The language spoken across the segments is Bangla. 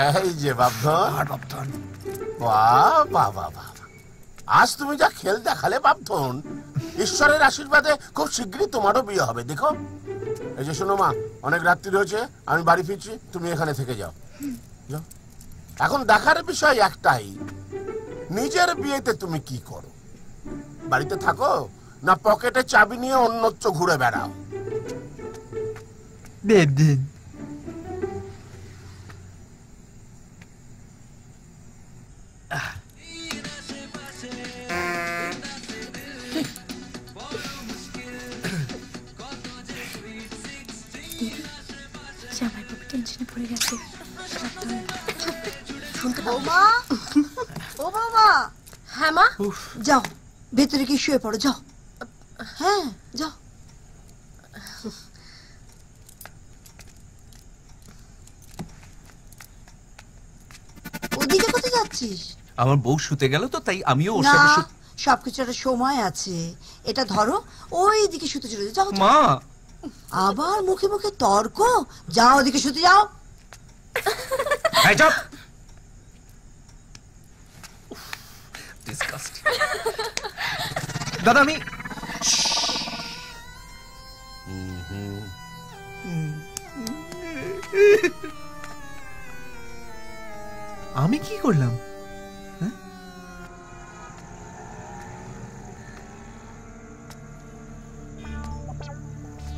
এই যে বাপধন, বাহ বাহ বাহ বাহ, আজ তুমি যা খেল দেখালে বাপধন, ঈশ্বরের আশীর্বাদে খুব শীঘ্রই তোমারও বিয়ে হবে। দেখো এই যে শোনো মা, অনেক রাত্রি হয়েছে, আমি বাড়ি ফিরছি, তুমি এখানে থেকে যাও। এখন দেখার বিষয় একটাই, নিজের বিয়েতে তুমি কি করো? বাড়িতে থাকো না পকেটে চাবি নিয়ে অন্যত্র ঘুরে বেড়াও? দিন জামাইবাবু টেনশনে পড়ে গেছে। বৌমা, ও বাবা। হ্যাঁ মা। যাও ভেতরে কি শুয়ে পড়ো, যাও। হ্যাঁ যাও। ওদিকে কোথায় যাচ্ছিস? আমার বউ শুতে গেল তো, তাই আমিও ওর না, সাথে সবকিছু একটা সময় আছে। এটা ধরো, ওই দিকে শুতে চলে যাও। মা আবার মুখে মুখে তর্ক, যাও ওদিকে শুতে যাও। দাদা আমি আমি কি করলাম?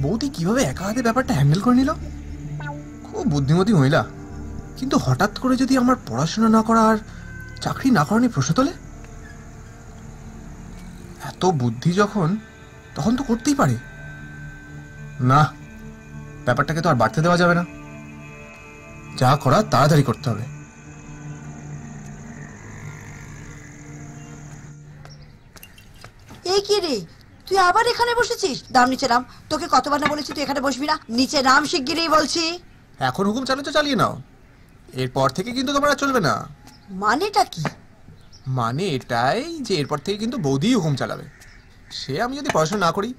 বৌদি কিভাবে একা হাতে ব্যাপারটা হ্যান্ডেল করে নিল? খুব বুদ্ধিমতী মহিলা। কিন্তু হঠাৎ করে যদি আমার পড়াশোনা না করা আর চাকরি না করা নিয়ে প্রশ্ন তোলে, এত বুদ্ধি যখন, তখন তো করতেই পারে। না, ব্যাপারটাকে তো আর বাড়তে দেওয়া যাবে না। যা করা তাড়াতাড়ি করতে হবে। এই কি রে, তুই আবার এখানে বসেছিস? দাম নিচে নাম। তোকে কতবার না বলেছি তুই এখানে বসবি না? নিচে নাম, শিগগিরই বলছি। এখন হুকুম চালিয়ে তো চালিয়ে নাও, এরপর থেকে কিন্তু তোমার চলবে না। মানেটা কি? মানে এটাই যে এরপর থেকে কিন্তু বৌদি হুকুম চালাবে। সে আমি যদি পড়াশোনা না করি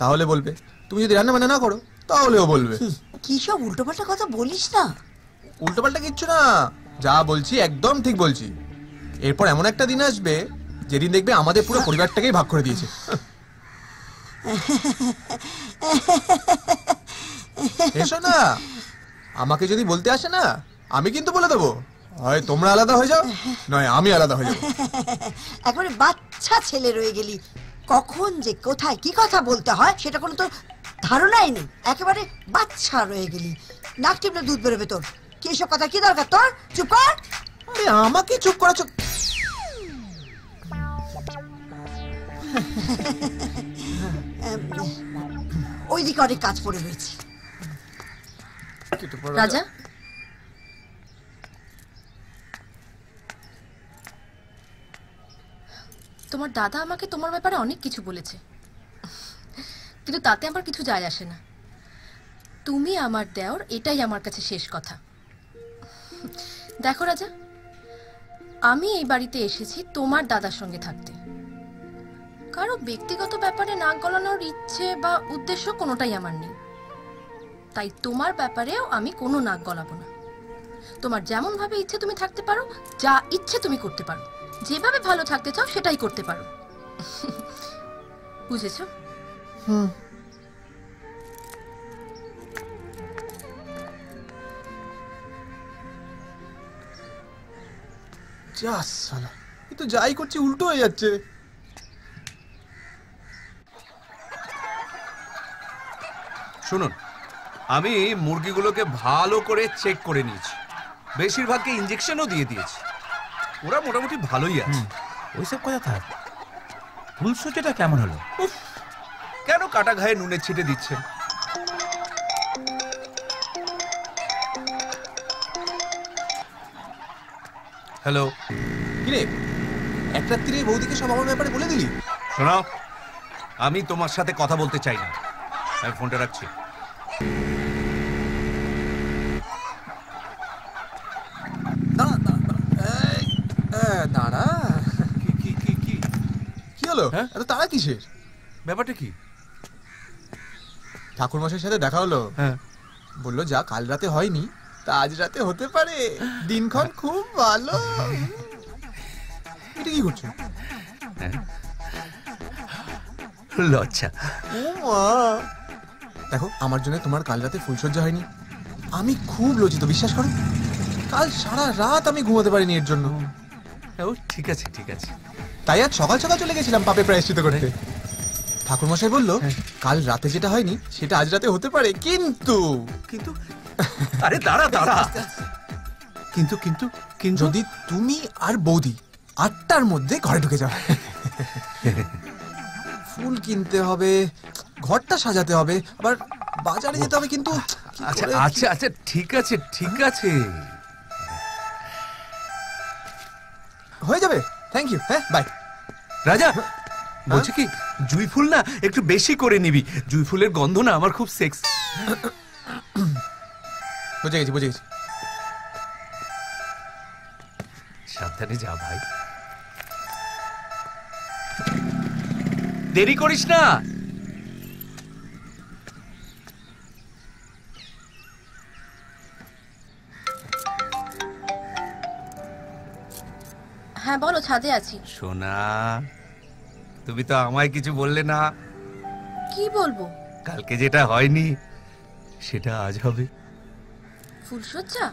তাহলে বলবে, তুমি যদি রান্না বান্না না করো তাহলেও বলবে। কি সব উল্টোপাল্টা কথা বলিস না। উল্টোপাল্টা কিচ্ছু না, যা বলছি একদম ঠিক বলছি। এরপর এমন একটা দিন আসবে যেদিন দেখবে আমাদের পুরো পরিবারটাকেই ভাগ করে দিয়েছে। এসো না, আমাকে যদি বলতে আসে না, আমি কিন্তু বলে দেবো, হয় তোমরা আলাদা হয়ে যাও, নয় আমি আলাদা হয়ে যাবো। একবারে বাচ্চা ছেলে রয়ে গেলি। কখন যে কোথায় কি কথা বলতে হয় সেটা কোনো তো ধারণাই নেই। একেবারে বাচ্চা রয়ে গেলি। নাক টিপলে দুধ বেরোবে তোর। কি এসব কথা কি দরকার তোর? চুপ কর। আরে আমাকে চুপ করা, চুপ। ওইদিকে অনেক কাজ পড়ে রয়েছে। রাজা, তোমার দাদা আমাকে তোমার ব্যাপারে অনেক কিছু বলেছে, কিন্তু তাতে আমার কিছু যায় আসে না। তুমি আমার দেওর, এটাই আমার কাছে শেষ কথা। দেখো রাজা, আমি এই বাড়িতে এসেছি তোমার দাদার সঙ্গে থাকতে। কারো ব্যক্তিগত ব্যাপারে নাক গলানোর ইচ্ছে বা উদ্দেশ্য কোনোটাই আমার নেই। তাই তোমার ব্যাপারেও আমি কোনো নাক গলাবো না। তোমার যেমন ভাবে ইচ্ছে তুমি থাকতে পারো, যা ইচ্ছে তুমি করতে পারো, যেভাবে ভালো থাকতে চাও সেটাই করতে পারো। বুঝেছো? যা শালা, এ তো যাই করছি উল্টো হয়ে যাচ্ছে। শুনুন, আমি মুরগিগুলোকে ভালো করে চেক করে নিয়েছি, বেশিরভাগকে ইঞ্জেকশনও দিয়ে দিয়েছি। ওরা মোটামুটি ভালোই আছে। ওইসব কথা থাক, ফুলসজ্জাটা কেমন হলো? কেন কাটা ঘায়ে নুনে ছিটে দিচ্ছেন? হ্যালো, কিরে এক রাত্রিরে বৌদিকে সব আমার ব্যাপারে বলে দিলি? শোনো, আমি তোমার সাথে কথা বলতে চাই না, আমি ফোনটা রাখছি। দাঁড়া, কি হলো? এত তারা কিসের? ব্যাপারটা কি? ঠাকুর মশাইয়ের সাথে দেখা হলো। বললো যা কাল রাতে হয়নি তা আজ রাতে হতে পারে। দিনক্ষণ খুব ভালো। এটা কি করছো? লজ্জা। ও মা, দেখো আমার জন্য তোমার কাল রাতে ফুলসজ্জা হয়নি। আমি খুব লজ্জিত, বিশ্বাস করো। কাল সারা রাত আমি ঘুমাতে পারিনি এর জন্য। ও ঠিক আছে ঠিক আছে। তাই আজ সকাল সকাল চলে গেছিলাম পাপে প্রায়শ্চিত্ত করতে। ঠাকুর মশাই বললো কাল রাতে যেটা হয়নি সেটা আজ রাতে হতে পারে, কিন্তু কিন্তু আরে দাঁড়া দাঁড়া, কিন্তু কিন্তু কিন্তু যদি তুমি আর বৌদি 8টার মধ্যে ঘরে ঢুকে যাও। ফুল কিনতে হবে, ঘরটা সাজাতে হবে, আবার বাজারে যেতে হবে। কিন্তু কি আচ্ছা করে- আচ্ছা আচ্ছা ঠিক আছে ঠিক আছে। হয়ে যাবে। Thank you. হ্যাঁ, বাই। রাজা বলছি কি, জুঁই ফুল না একটু বেশি করে নিবি। জুঁই ফুলের গন্ধ না আমার খুব সেক্স। বুঝে গেছি বুঝে গেছি। সাবধানে যা ভাই, দেরি করিস না। হ্যাঁ বলো, ছাদে আছি। সোনা, তুমি তো আমায় কিছু বললে না। কি বলবো? কালকে যেটা হয়নি সেটা আজ হবে। ফুলসজ্জা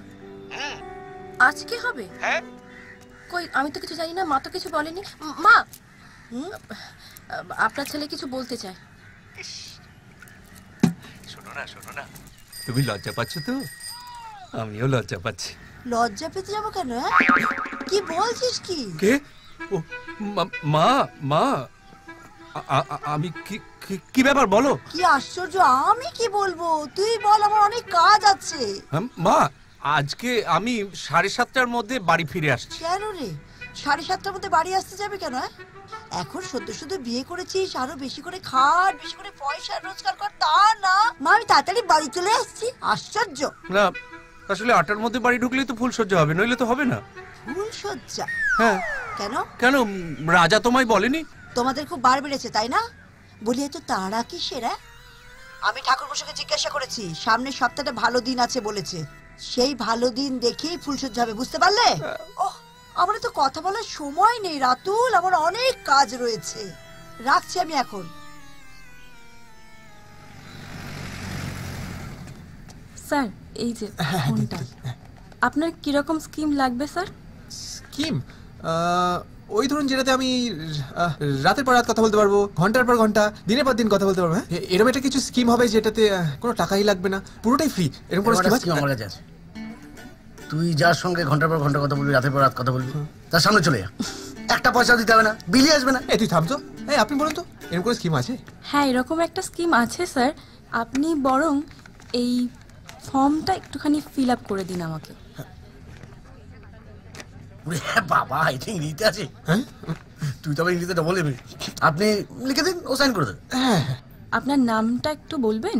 আজকে হবে? হ্যাঁ। কই, আমি তো কিছু জানি না, মা তো কিছু বলেনি। মা, আপনার ছেলে কিছু বলতে চায়। শোনো না শোনো না, তুমি লজ্জা পাচ্ছ তো? আমিও লজ্জা পাচ্ছি। লজ্জা পেতে যাবো কেন? হ্যাঁ, কি বলছিস কি? কে? ও মা মা, আমি কি কি ব্যাপার বলো। কি আশ্চর্য, আমি কি বলবো? তুই বল, আমার অনেক কাজ আছে। মা, আজকে আমি 7:30টার মধ্যে বাড়ি ফিরে আসছি। কেন রে, 7:30টার মধ্যে বাড়ি আসতে যাবে কেন? এখন সদ্য সদ্য বিয়ে করেছিস, আরো বেশি করে খাট, বেশি করে পয়সা রোজগার কর, তা না মা আমি তাড়াতাড়ি বাড়ি চলে আসছি। আশ্চর্য। না, আসলে 8টার মধ্যে বাড়ি ঢুকলেই তো ফুলসজ্জা হবে, নইলে তো হবে না। ফুলসজ্জা? হ্যাঁ। কেন? কেন, রাজা তোমায় বলেনি? তোমাদের খুব বার বেড়েছে তাই না? বলি এত তাড়া কিসের? আমি ঠাকুরমশাইকে জিজ্ঞাসা করেছি, সামনের সপ্তাহটা ভালো দিন আছে বলেছে। সেই ভালো দিন দেখেই ফুলসজ্জা হবে, বুঝতে পারলে? ওহ, আমার তো কথা বলার সময় নেই রাতুল, আমার অনেক কাজ রয়েছে। রাখছি আমি এখন। স্যার এই যে ফোনটা, আপনার কিরকম স্কিম লাগবে স্যার? স্কিম? ওই ধরুন যেটাতে আমি রাতের পর রাত কথা বলতে পারবো, ঘন্টার পর ঘন্টা, দিনের পর দিন কথা বলতে পারবো। হ্যাঁ, এরকম একটা কিছু স্কিম হবে যেটাতে কোনো টাকাই লাগবে না, পুরোটাই ফ্রি। এরকম কোনো স্কিম আছে? আমার কাছে আছে। তুই যার সঙ্গে ঘন্টার পর ঘন্টা কথা বলবি, রাতের পর রাত কথা বলবি, তার সামনে চলে যা। একটা পয়সা দিতে হবে না, বিলি আসবে না। এই তুই থাম তো। এই আপনি বলুন তো, এরকম কোনো স্কিম আছে? হ্যাঁ এরকম একটা স্কিম আছে স্যার, আপনি বরং এই ফর্মটা একটুখানি ফিল আপ করে দিন আমাকে। বাবা, এটা ইংরেজিতে আছে? হ্যাঁ, তুই তবে ইংরেজিতে ডবল নেবে। আপনি লিখে দিন, ও সাইন করে দেন। হ্যাঁ, আপনার নামটা একটু বলবেন?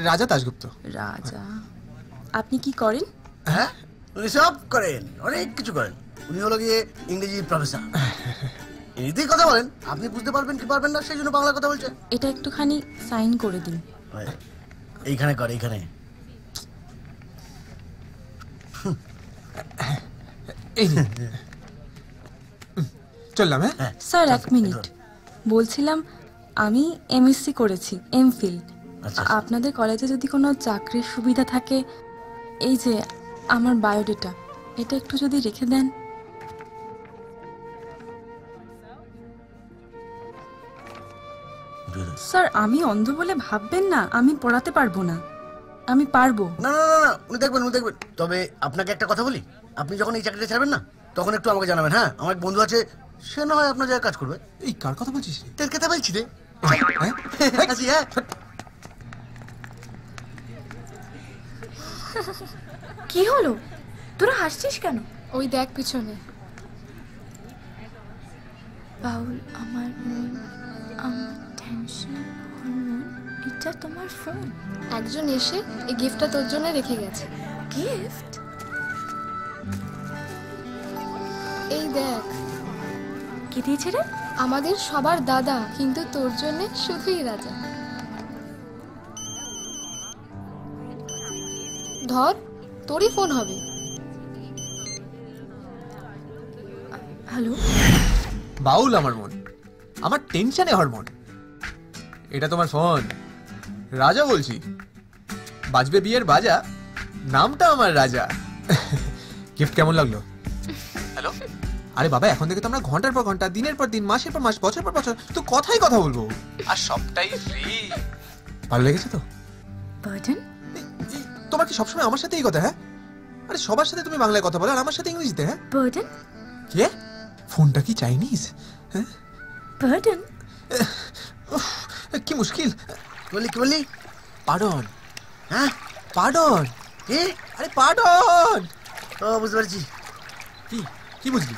রাজা দাশগুপ্ত। রাজা। আপনি কি করেন? হ্যাঁ, উনি সব করেন, অনেক কিছু করেন। উনি হলো গিয়ে ইংরেজি প্রফেসর। ইংরেজিতেই কথা বলেন, আপনি বুঝতে পারবেন কি পারবেন না, সেই জন্য বাংলা কথা বলছেন। এটা একটুখানি সাইন করে দিন। এইখানে কর, এইখানে। এই নিন। চললাম। হ্যাঁ, স্যার এক মিনিট, বলছিলাম আমি এমএসসি করেছি, এমফিল। আচ্ছা। আপনাদের কলেজে যদি কোনো চাকরির সুবিধা থাকে, এই যে আমার বায়োডেটা, এটা একটু যদি রেখে দেন। স্যার আমি অন্ধ বলে ভাববেন না, আমি পড়াতে পারবো না, আমি পারবো। না না না না, উনি দেখবেন, উনি দেখবেন। তবে আপনাকে একটা কথা বলি, আপনি যখন এই চাকরিটা ছাড়বেন না, তখন একটু আমাকে জানাবেন। হ্যাঁ, আমার এক বন্ধু আছে, সে না হয় আপনার জায়গায় কাজ করবে। এই কার কথা বলছিস রে? তোর কথা বলছি রে। হ্যাঁ? আসি, হ্যাঁ। কি হলো, তোরা হাসছিস কেন? ওই দেখ পিছনে। বাউল আমার মন, আমার টেনশন হরমোন, এটা তোমার ফোন। একজন এসে এই গিফটটা তোর জন্য রেখে গেছে। গিফট? এই দেখ। কে দিয়েছে রে? আমাদের সবার দাদা, কিন্তু তোর জন্য শুধুই রাজা। ধর, তোরই ফোন হবে। হ্যালো, বাউল আমার মন, আমার টেনশনে হরমোন। এটা তোমার ফোন? রাজা বলছি, বাজবে বিয়ের বাজা, নামটা আমার রাজা। গিফট কেমন লাগলো? হ্যালো, আরে বাবা, এখন থেকে তো আমরা ঘন্টার পর ঘন্টা, দিনের পর দিন, মাসের পর মাস, বছর পর বছর তো কথাই কথা বলবো, আর সবটাই ফ্রি। ভালো লেগেছে তো? বার্ডেন? তোমার কি সবসময় আমার সাথেই কথা? হ্যাঁ, আরে সবার সাথে তুমি বাংলায় কথা বলো আর আমার সাথে ইংরেজিতে। হ্যাঁ, বার্ডেন? কে? ফোনটা কি চাইনিজ? হ্যাঁ, বার্ডেন? কি মুশকিল। কি বললি? পার্ডন। হ্যাঁ, পার্ডন। কি? আরে পার্ডন। ও বুঝতে পারছি। কি কি বুঝলি?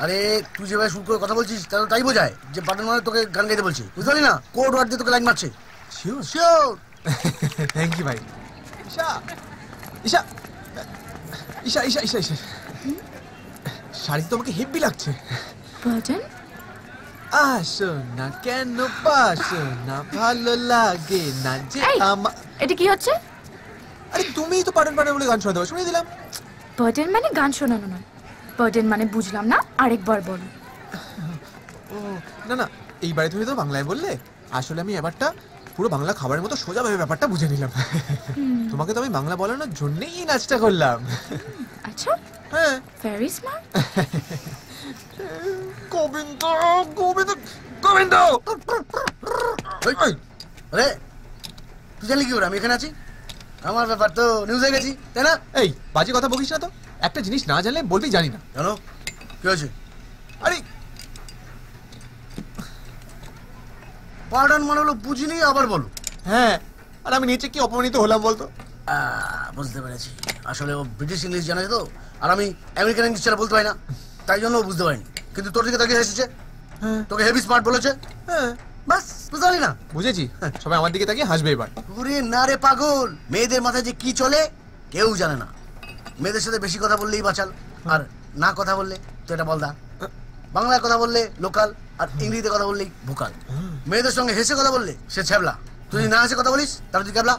আরে তুই যেভাবে শুরু করে কথা বলছিস তাই বোঝায় যে পার্টনার মানে তোকে গান গাইতে বলছে, বুঝতে পারলি না? কোড ওয়ার্ড দিয়ে তোকে লাইন মারছে। Sure sure. থ্যাংক ইউ ভাই। ঈশা ঈশা ঈশা ঈশা ঈশা ঈশা, শাড়ি তোমাকে হেভি লাগছে। বার্ডেন? আসো না কেন বাসো না, ভালো লাগে না যে আমার। এটা কি হচ্ছে? আরে তুমিই তো পার্টন পার্টন বলে গান শোনাতে শুনিয়ে দিলাম। বার্ডেন মানে গান শোনানো নয়, বার্ডেন মানে বুঝলাম না, আরেকবার বলো। ও না না, এইবারে তুমি তো বাংলায় বললে, আসলে আমি এবারটা পুরো বাংলা খাবারের মতো সোজাভাবে ব্যাপারটা বুঝে নিলাম। তোমাকে তো আমি বাংলা বলানোর জন্যই এই নাচটা করলাম। আচ্ছা, হ্যাঁ, ভেরি স্মার্ট। গোবিন্দ গোবিন্দ গোবিন্দ। আরে তুই জানলি কি ওরা আমি এখানে আছি? আমার ব্যাপার তো নিউজ হয়ে গেছি, তাই না? এই বাজে কথা বলিস না তো, একটা জিনিস না জানলে বলবি জানি না। জানো কি হয়েছে? আরে পার্টন মানে হলো বুঝিনি, আবার বলো। হ্যাঁ, আর আমি নিচে কি অপমানিত হলাম বলতো? বুঝতে পেরেছি, আসলে ও ব্রিটিশ ইংলিশ জানে তো, আর আমি আমেরিকান ইংলিশ ছাড়া বলতে পারি না, তাই জন্য ও বুঝতে পারিনি। কিন্তু তোর দিকে তাকিয়ে এসেছে, তোকে হেভি স্মার্ট বলেছে। হ্যাঁ বাস, বুঝতে পারলি না? বুঝেছি, সবাই আমার দিকে তাকিয়ে হাসবে এবার। ওরে না রে পাগল, মেয়েদের মাথায় যে কি চলে কেউ জানে না। মেয়েদের সাথে বেশি কথা বললেই বাঁচাল, আর না কথা বললে তো এটা বলদা। বাংলায় কথা বললে লোকাল, আর ইংরেজিতে কথা বললেই ভোকাল। মেয়েদের সঙ্গে হেসে কথা বললে সে ছ্যাবলা, তুই না হেসে কথা বলিস তাহলে তুই ক্যাবলা,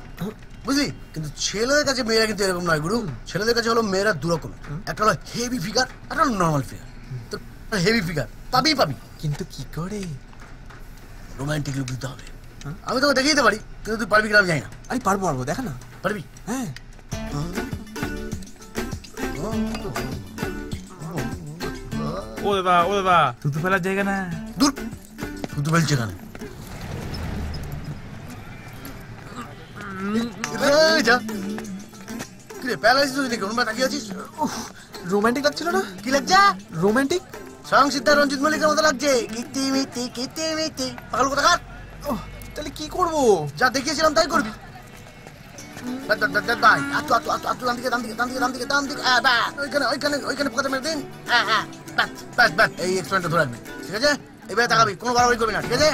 বুঝলি? কিন্তু ছেলেদের কাছে মেয়েরা কিন্তু এরকম নয় গুরু। ছেলেদের কাছে হলো মেয়েরা দুরকম, একটা হলো হেভি ফিগার, একটা হলো নর্মাল ফিগার। তো হেভি ফিগার পাবি পাবি, কিন্তু কি করে? রোমান্টিক লুক দিতে হবে। আমি তোকে দেখিয়ে দিতে পারি, কিন্তু তুই পারবি কিনা আমি জানি না। আরে পারবো পারবো, দেখা না। পারবি? হ্যাঁ। ও দাদা থুতু ফেলার জায়গা না। দূর, থুতু ফেলছে কেন? রোমান্টিক লাগছিল না? কি লাগছে? রোমান্টিক সংসিদ্ধা রঞ্জিত মল্লিকের মতো লাগছে। কিতি মিতি কিতি মিতি, পাগল কোথাকার। তাহলে কি করবো? যা দেখিয়েছিলাম তাই করবি। এই এক্সপেরিমেন্টটা ধরে রাখবি, ঠিক আছে? এবারে তাকাবি, কোনো বাড়াবাড়ি করবি না, ঠিক আছে?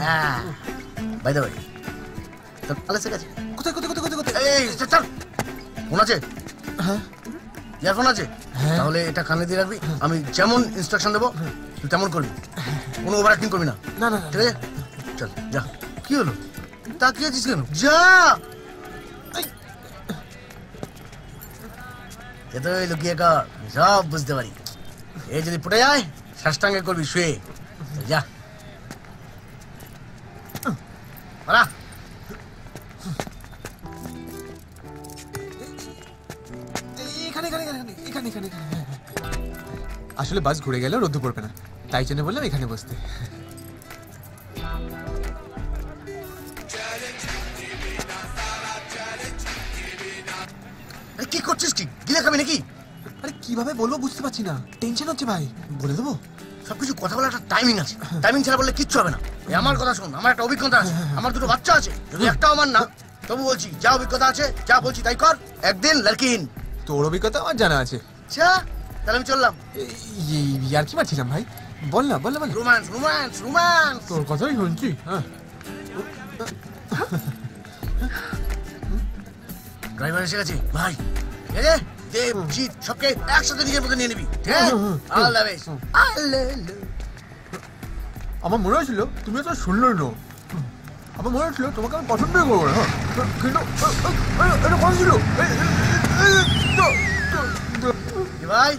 হ্যাঁ, বাই দ্য ওয়ে, তোর কাল এসে গেছে। কোথায় কোথায় কোথায় কোথায়? এই চল, ফোন আছে? হ্যাঁ, ইয়ারফোন আছে? তাহলে এটা কানে দিয়ে রাখবি, আমি যেমন ইনস্ট্রাকশন দেবো তুই তেমন করবি, কোনো ওভার অ্যাক্টিং করবি না। না না, ঠিক আছে? চল যা। কি হলো, তাকিয়ে আছিস কেন? যা। এতই লুকিয়ে কর, সব বুঝতে পারি। এই যদি পড়ে যায় সাষ্টাঙ্গে করবি শুয়ে। যা আসলে বাস ঘুরে গেলেও রোদ্দু পড়বে না, তাই জন্য বললাম এখানে বসতে। কি করছিস? কি গিলে খাবি নাকি? আরে কিভাবে বলবো বুঝতে পারছি না, টেনশন হচ্ছে ভাই। বলে দেবো? সবকিছু কথা বলার একটা টাইমিং আছে, টাইমিং ছাড়া বললে কিচ্ছু হবে না। আমার কথা শোন, আমার একটা অভিজ্ঞতা আছে, আমার দুটো বাচ্চা আছে, যদি একটাও আমার না, তবু বলছি যা অভিজ্ঞতা আছে যা বলছি তাই কর, একদিন লড়কিন। তোর অভিজ্ঞতা আমার জানা আছে। আচ্ছা তাহলে আমি চললাম। আর কি মারছিলাম ভাই, বল না বল না বল। রোম্যান্স রোম্যান্স রোম্যান্স, তোর কথাই শুনছি। হ্যাঁ, ড্রাইভার এসে গেছে ভাই, ঠিক আছে? দেব জিৎ সবকে একসাথে নিজের মধ্যে নিয়ে নিবি, ঠিক আছে? All the best. আমার মনে হয়েছিল তুমি তো শুনলো না, আমার মনে হচ্ছিল তোমাকে আমি পছন্দই করবো না, কিন্তু এটা কথা ছিল। ভাই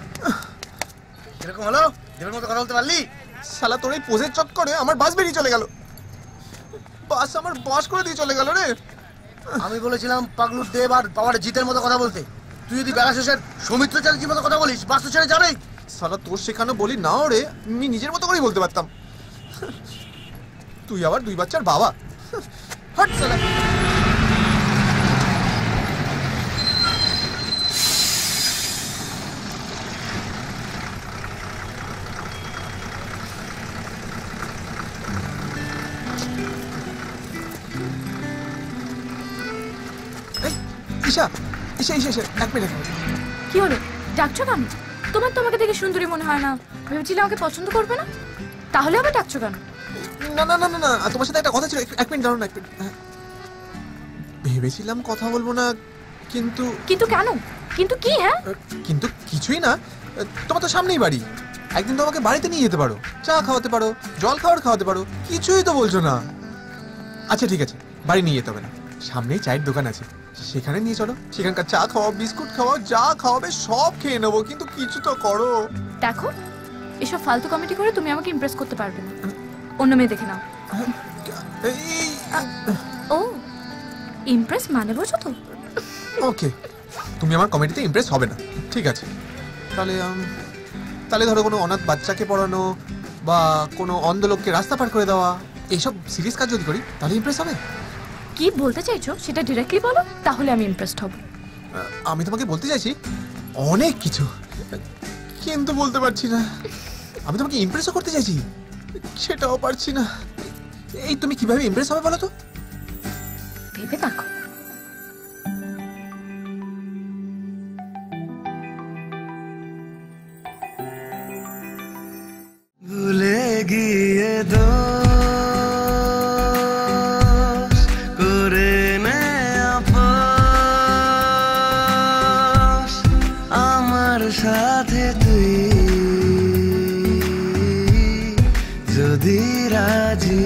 এরকম হলো, দেবের মতো কথা বলতে পারলি? শালা তোর এই পোজের চক্করে আমার বাস বেরিয়ে চলে গেল। বাস আমার বাস করে দিয়ে চলে গেল রে। আমি বলেছিলাম পাগলুর দেব আর বাবার জিতের মতো কথা বলতে, তুই যদি বেলা শেষের সৌমিত্র চ্যাটার্জির মতো কথা বলিস, বাস তো ছেড়ে যাবেই। শালা তোর শেখানো বলি নাও রে, আমি নিজের মতো করেই বলতে পারতাম। তুই আবার 2 বাচ্চার বাবা। হট শালা। ঈশা ঈশা ঈশা ঈশা, 1 মিনিট। কি হলো, ডাকছো কেন? তোমার তো আমাকে দেখে সুন্দরী মনে হয় না, ভেবেছিলে আমাকে পছন্দ করবে না, তাহলে আবার ডাকছো কেন? না না না না না, তোমার সাথে একটা কথা ছিল, 1 মিনিট দাঁড়াও না, 1 মিনিট। ভেবেছিলাম কথা বলবো না, কিন্তু কিন্তু কেন? কিন্তু কি? হ্যাঁ কিন্তু কিছুই না। তোমার তো সামনেই বাড়ি, একদিন তো আমাকে বাড়িতে নিয়ে যেতে পারো, চা খাওয়াতে পারো, জল খাওয়াতে পারো, কিছুই তো বলছো না। আচ্ছা ঠিক আছে, বাড়ি নিয়ে যেতে হবে না, সামনেই চায়ের দোকান আছে, সেখানে নিয়ে চলো, সেখানকার চা খাওয়াও, বিস্কুট খাওয়াও, যা খাওয়াবে সব খেয়ে নেবো, কিন্তু কিছু তো করো। দেখো, এসব ফালতু কমেডি করে তুমি আমাকে ইমপ্রেস করতে পারবে না, অন্য মেয়ে দেখে নাও। ও ইমপ্রেস মানে বোঝো তো? ওকে, তুমি আমার কমেডিতে ইমপ্রেস হবে না, ঠিক আছে। তাহলে তাহলে ধরো কোনো অনাথ বাচ্চাকে পড়ানো বা কোনো অন্ধ লোককে রাস্তা পার করে দেওয়া, এইসব সিরিয়াস কাজ যদি করি তাহলে ইমপ্রেস হবে। কি বলতে চাইছো সেটা ডিরেক্টলি বলো, তাহলে আমি ইমপ্রেসড হব। আমি তোমাকে বলতে চাইছি অনেক কিছু, কিন্তু বলতে পারছি না। আমি তোমাকে ইমপ্রেসও করতে চাইছি, সেটাও পারছি না। এই তুমি কিভাবে ইমপ্রেস হবে বলো তো? ভেবে দেখো। ভুলে গিয়ে দোষ করে নে আপস, আমার সাথে তুই যদি রাজি